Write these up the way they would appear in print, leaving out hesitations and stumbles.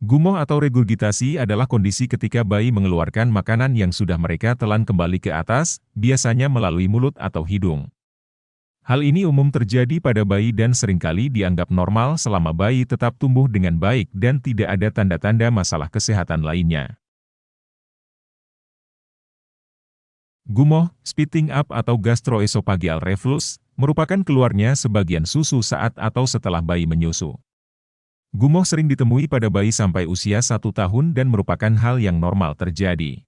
Gumoh atau regurgitasi adalah kondisi ketika bayi mengeluarkan makanan yang sudah mereka telan kembali ke atas, biasanya melalui mulut atau hidung. Hal ini umum terjadi pada bayi dan seringkali dianggap normal selama bayi tetap tumbuh dengan baik dan tidak ada tanda-tanda masalah kesehatan lainnya. Gumoh, spitting up atau gastroesophageal reflux, merupakan keluarnya sebagian susu saat atau setelah bayi menyusu. Gumoh sering ditemui pada bayi sampai usia 1 tahun dan merupakan hal yang normal terjadi.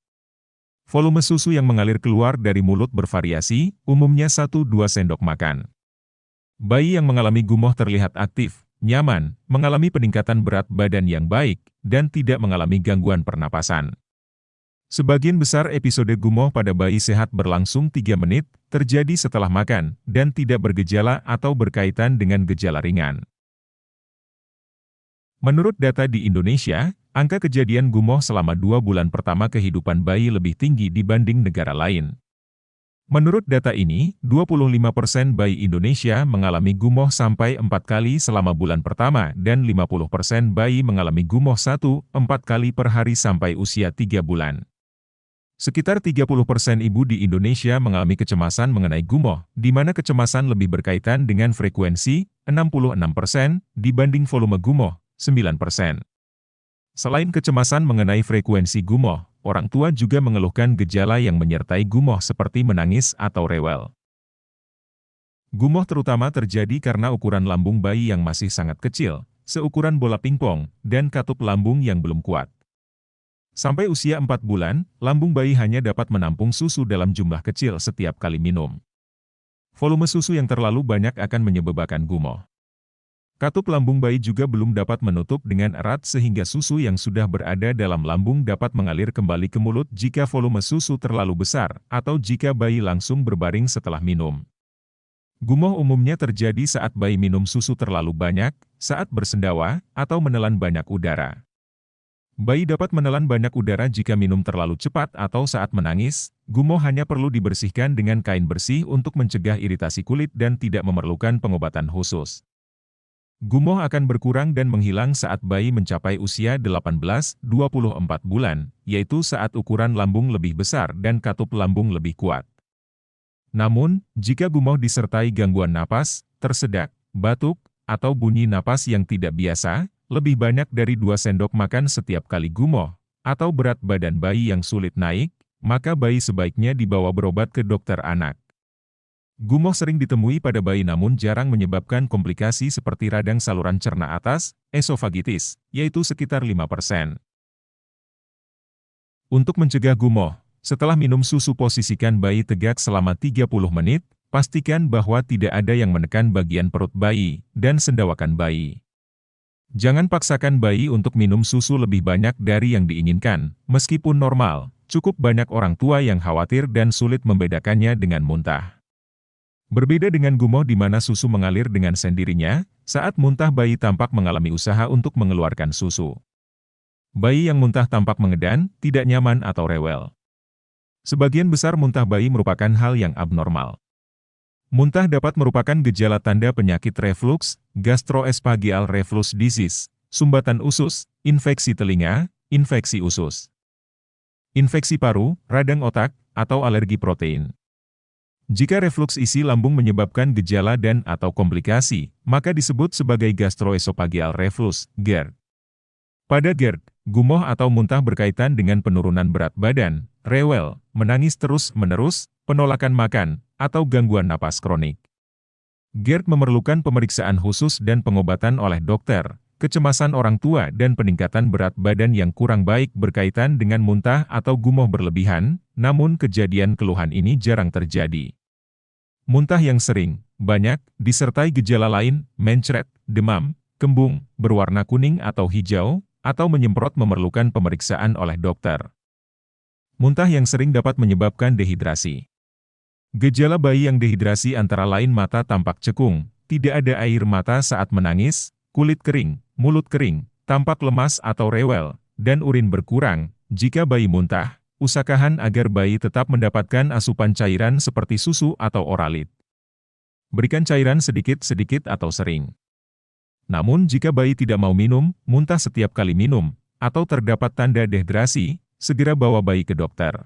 Volume susu yang mengalir keluar dari mulut bervariasi, umumnya 1-2 sendok makan. Bayi yang mengalami gumoh terlihat aktif, nyaman, mengalami peningkatan berat badan yang baik, dan tidak mengalami gangguan pernapasan. Sebagian besar episode gumoh pada bayi sehat berlangsung 3 menit, terjadi setelah makan, dan tidak bergejala atau berkaitan dengan gejala ringan. Menurut data di Indonesia, angka kejadian gumoh selama 2 bulan pertama kehidupan bayi lebih tinggi dibanding negara lain. Menurut data ini, 25% bayi Indonesia mengalami gumoh sampai 4 kali selama bulan pertama dan 50% bayi mengalami gumoh 1-4 kali per hari sampai usia 3 bulan. Sekitar 30% ibu di Indonesia mengalami kecemasan mengenai gumoh, di mana kecemasan lebih berkaitan dengan frekuensi, 66%, dibanding volume gumoh, 9%. Selain kecemasan mengenai frekuensi gumoh, orang tua juga mengeluhkan gejala yang menyertai gumoh seperti menangis atau rewel. Gumoh terutama terjadi karena ukuran lambung bayi yang masih sangat kecil, seukuran bola pingpong, dan katup lambung yang belum kuat. Sampai usia 4 bulan, lambung bayi hanya dapat menampung susu dalam jumlah kecil setiap kali minum. Volume susu yang terlalu banyak akan menyebabkan gumoh. Katup lambung bayi juga belum dapat menutup dengan erat sehingga susu yang sudah berada dalam lambung dapat mengalir kembali ke mulut jika volume susu terlalu besar, atau jika bayi langsung berbaring setelah minum. Gumoh umumnya terjadi saat bayi minum susu terlalu banyak, saat bersendawa, atau menelan banyak udara. Bayi dapat menelan banyak udara jika minum terlalu cepat atau saat menangis. Gumoh hanya perlu dibersihkan dengan kain bersih untuk mencegah iritasi kulit dan tidak memerlukan pengobatan khusus. Gumoh akan berkurang dan menghilang saat bayi mencapai usia 18-24 bulan, yaitu saat ukuran lambung lebih besar dan katup lambung lebih kuat. Namun, jika gumoh disertai gangguan napas, tersedak, batuk, atau bunyi napas yang tidak biasa, lebih banyak dari 2 sendok makan setiap kali gumoh, atau berat badan bayi yang sulit naik, maka bayi sebaiknya dibawa berobat ke dokter anak. Gumoh sering ditemui pada bayi namun jarang menyebabkan komplikasi seperti radang saluran cerna atas, esofagitis, yaitu sekitar 5%. Untuk mencegah gumoh, setelah minum susu posisikan bayi tegak selama 30 menit, pastikan bahwa tidak ada yang menekan bagian perut bayi, dan sendawakan bayi. Jangan paksakan bayi untuk minum susu lebih banyak dari yang diinginkan, meskipun normal, cukup banyak orang tua yang khawatir dan sulit membedakannya dengan muntah. Berbeda dengan gumoh di mana susu mengalir dengan sendirinya, saat muntah bayi tampak mengalami usaha untuk mengeluarkan susu. Bayi yang muntah tampak mengedan, tidak nyaman atau rewel. Sebagian besar muntah bayi merupakan hal yang abnormal. Muntah dapat merupakan gejala tanda penyakit reflux, gastroesophageal reflux disease, sumbatan usus, infeksi telinga, infeksi usus, infeksi paru, radang otak, atau alergi protein. Jika reflux isi lambung menyebabkan gejala dan atau komplikasi, maka disebut sebagai gastroesophageal reflux, GERD. Pada GERD, gumoh atau muntah berkaitan dengan penurunan berat badan, rewel, menangis terus-menerus, penolakan makan, atau gangguan napas kronik. GERD memerlukan pemeriksaan khusus dan pengobatan oleh dokter. Kecemasan orang tua dan peningkatan berat badan yang kurang baik berkaitan dengan muntah atau gumoh berlebihan, namun kejadian keluhan ini jarang terjadi. Muntah yang sering, banyak, disertai gejala lain, mencret, demam, kembung, berwarna kuning atau hijau, atau menyemprot memerlukan pemeriksaan oleh dokter. Muntah yang sering dapat menyebabkan dehidrasi. Gejala bayi yang dehidrasi antara lain mata tampak cekung, tidak ada air mata saat menangis, kulit kering, mulut kering, tampak lemas atau rewel, dan urin berkurang. Jika bayi muntah, usahakan agar bayi tetap mendapatkan asupan cairan seperti susu atau oralit. Berikan cairan sedikit-sedikit atau sering. Namun jika bayi tidak mau minum, muntah setiap kali minum, atau terdapat tanda dehidrasi, segera bawa bayi ke dokter.